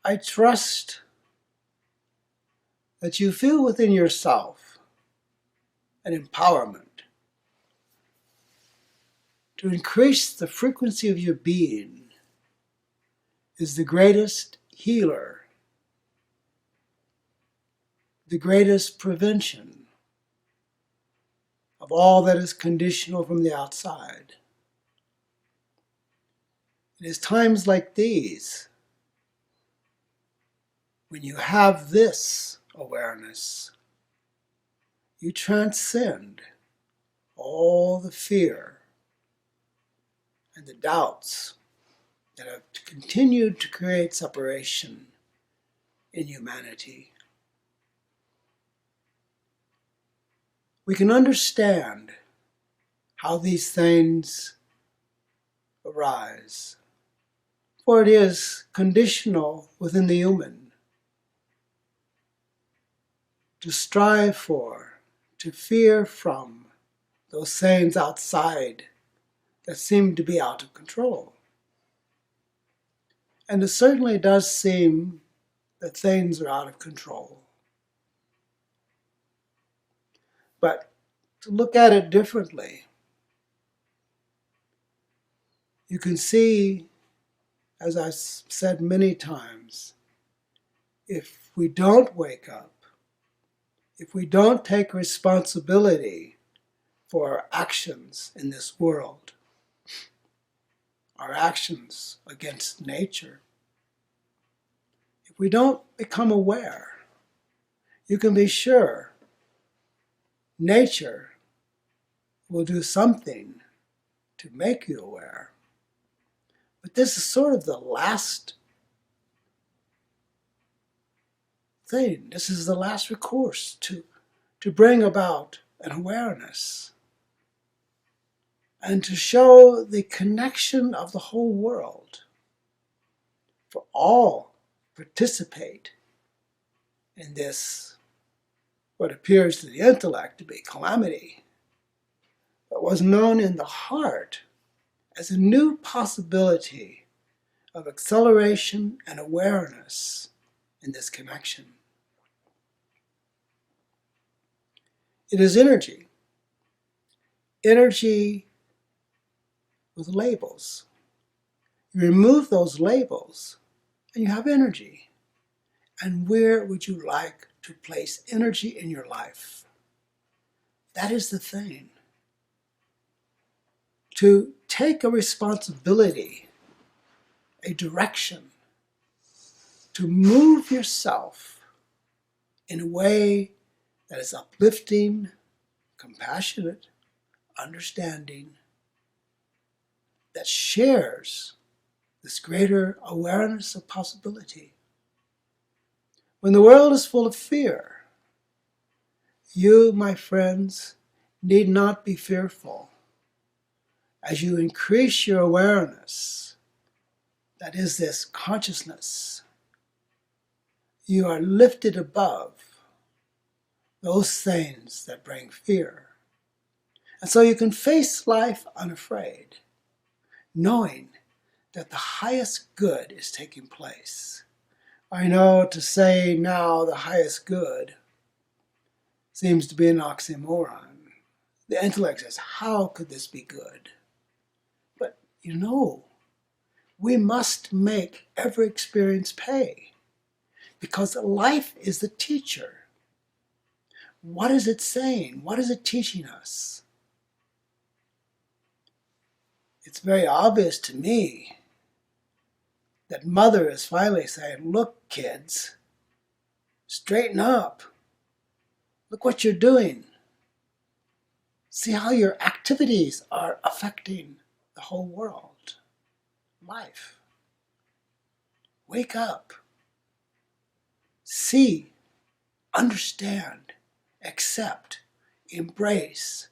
I trust that you feel within yourself an empowerment to increase the frequency of your being is the greatest healer, the greatest prevention of all that is conditional from the outside. It is times like these when you have this awareness, you transcend all the fear and the doubts that have continued to create separation in humanity. We can understand how these things arise, for it is conditional within the human to strive for, to fear from those things outside that seem to be out of control. And it certainly does seem that things are out of control. But to look at it differently, you can see, as I've said many times, if we don't wake up, if we don't take responsibility for our actions in this world, our actions against nature, if we don't become aware, you can be sure nature will do something to make you aware. But this is sort of the last thing. This is the last recourse to bring about an awareness and to show the connection of the whole world. For all participate in this, what appears to the intellect to be calamity, but was known in the heart as a new possibility of acceleration and awareness in this connection. It is energy. Energy with labels. You remove those labels and you have energy. And where would you like to place energy in your life? That is the thing. To take a responsibility, a direction, to move yourself in a way that is uplifting, compassionate, understanding, that shares this greater awareness of possibility. When the world is full of fear, you, my friends, need not be fearful. As you increase your awareness, that is this consciousness, you are lifted above those things that bring fear. And so you can face life unafraid, knowing that the highest good is taking place. I know to say now the highest good seems to be an oxymoron. The intellect says, how could this be good? But you know, we must make every experience pay, because life is the teacher. What is it saying? What is it teaching us? It's very obvious to me that mother is finally saying, look, kids, straighten up. Look what you're doing. See how your activities are affecting the whole world, life. Wake up. See, understand, accept, embrace.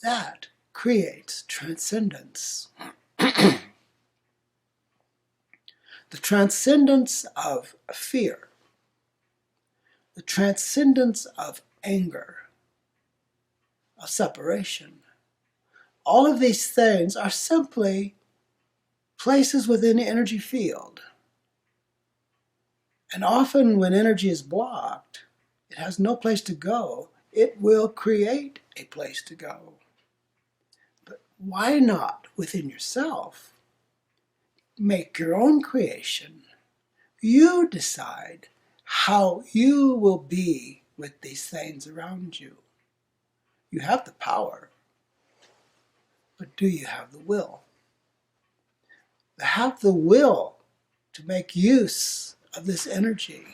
That creates transcendence. The transcendence of fear, the transcendence of anger, of separation. All of these things are simply places within the energy field And often when energy is blocked, it has no place to go. It will create a place to go. But why not within yourself make your own creation? You decide how you will be with these things around you. You have the power, but do you have the will? Have the will to make use of this energy,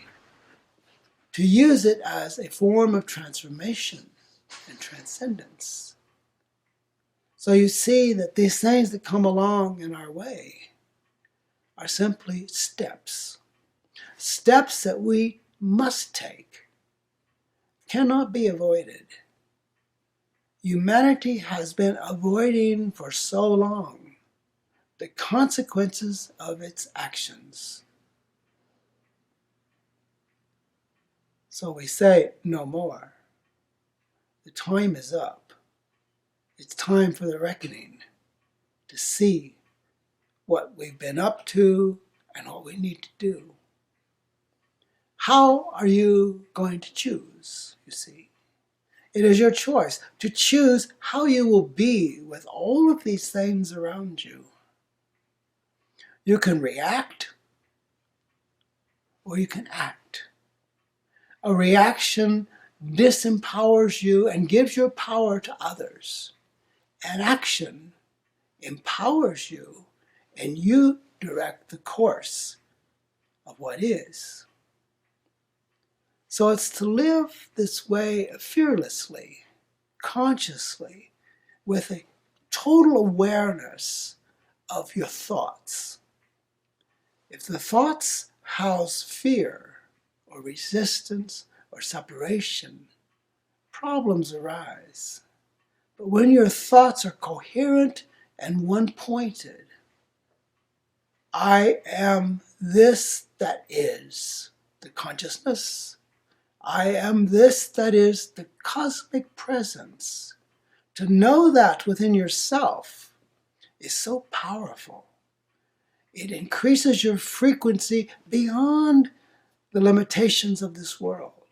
to use it as a form of transformation and transcendence. So you see that these things that come along in our way are simply steps. Steps that we must take, cannot be avoided. Humanity has been avoiding for so long the consequences of its actions. So we say, no more. The time is up. It's time for the reckoning to see what we've been up to and what we need to do. How are you going to choose, you see? It is your choice to choose how you will be with all of these things around you. You can react or you can act. A reaction disempowers you and gives your power to others. An action empowers you and you direct the course of what is. So it's to live this way fearlessly, consciously, with a total awareness of your thoughts. If the thoughts house fear or resistance or separation, problems arise. But when your thoughts are coherent and one-pointed, I am this that is the consciousness. I am this that is the cosmic presence. To know that within yourself is so powerful. It increases your frequency beyond the limitations of this world,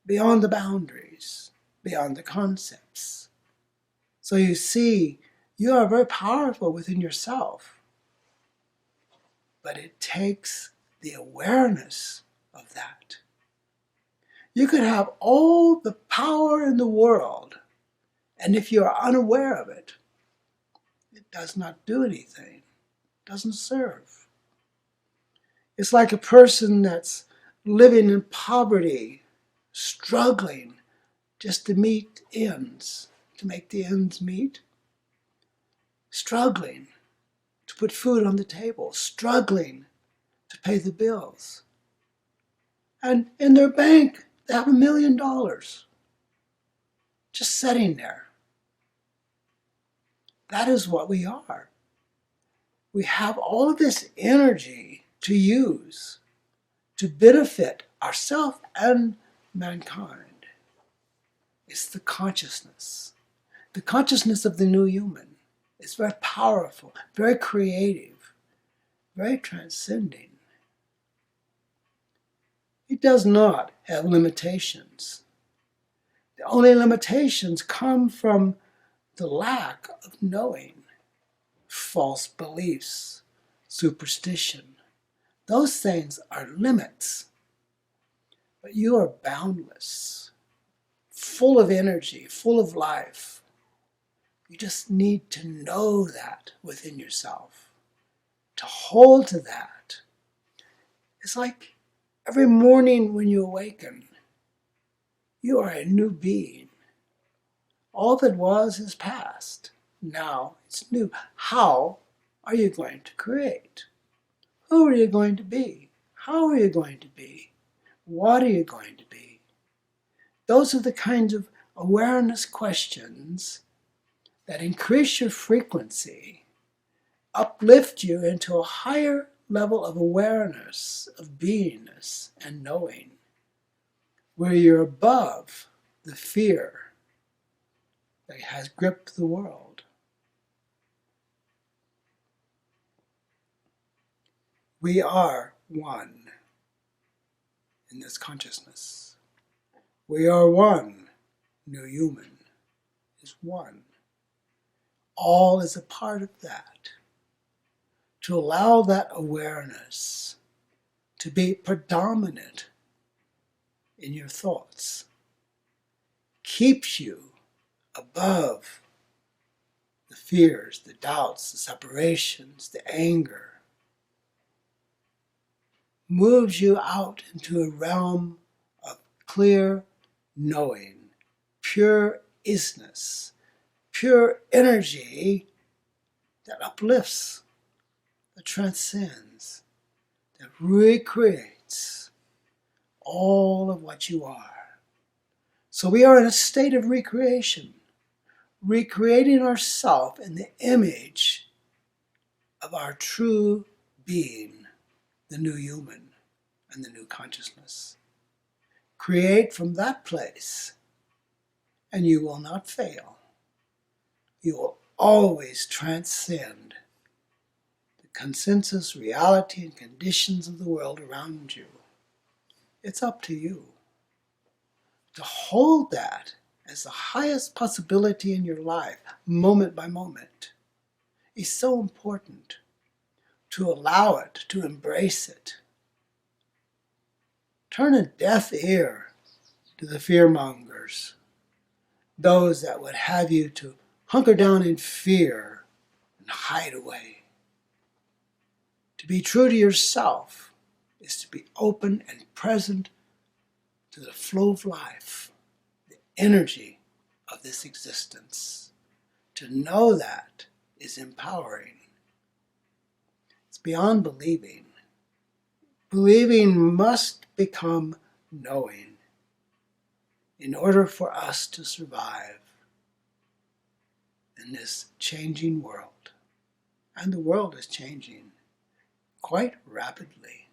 beyond the boundaries, beyond the concepts. So you see, you are very powerful within yourself, but it takes the awareness of that. You could have all the power in the world, and if you are unaware of it, it does not do anything, it doesn't serve. It's like a person that's living in poverty, struggling just to meet ends, to make the ends meet, struggling to put food on the table, struggling to pay the bills. And in their bank, they have $1 million just sitting there. That is what we are. We have all of this energy to use to benefit ourselves and mankind. It's the consciousness of the new human. It's very powerful, very creative, very transcending. It does not have limitations. The only limitations come from the lack of knowing, false beliefs, superstition. Those things are limits. But you are boundless, full of energy, full of life. You just need to know that within yourself, to hold to that. It's like every morning when you awaken, you are a new being. All that was is past. Now it's new. How are you going to create? Who are you going to be? How are you going to be? What are you going to be? Those are the kinds of awareness questions that increase your frequency, uplift you into a higher level of awareness, of beingness and knowing, where you're above the fear that has gripped the world. We are one. in this consciousness. We are one. New human is one. All is a part of that. To allow that awareness to be predominant in your thoughts keeps you above the fears, the doubts, the separations, the anger. Moves you out into a realm of clear knowing, pure isness, pure energy that uplifts, that transcends, that recreates all of what you are. So we are in a state of recreation, recreating ourselves in the image of our true being, the new human and the new consciousness. Create from that place, and you will not fail. You will always transcend the consensus, reality, and conditions of the world around you. It's up to you to hold that as the highest possibility in your life, moment by moment. It's so important to allow it, to embrace it. Turn a deaf ear to the fearmongers, those that would have you to hunker down in fear and hide away. To be true to yourself is to be open and present to the flow of life, the energy of this existence. To know that is empowering. It's beyond believing. Believing must become knowing in order for us to survive in this changing world. And the world is changing quite rapidly.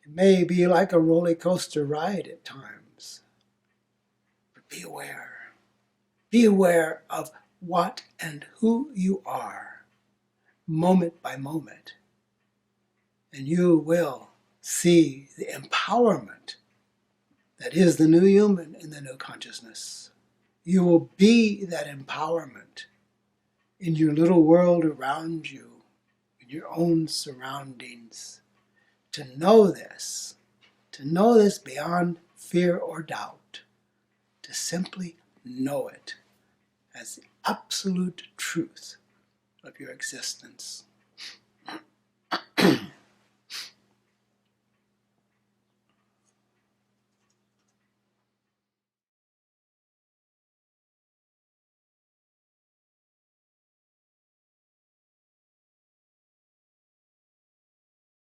It may be like a roller coaster ride at times, but be aware. Be aware of what and who you are, moment by moment. And you will see the empowerment that is the new human in the new consciousness. You will be that empowerment in your little world around you, in your own surroundings. To know this beyond fear or doubt, to simply know it as the absolute truth of your existence.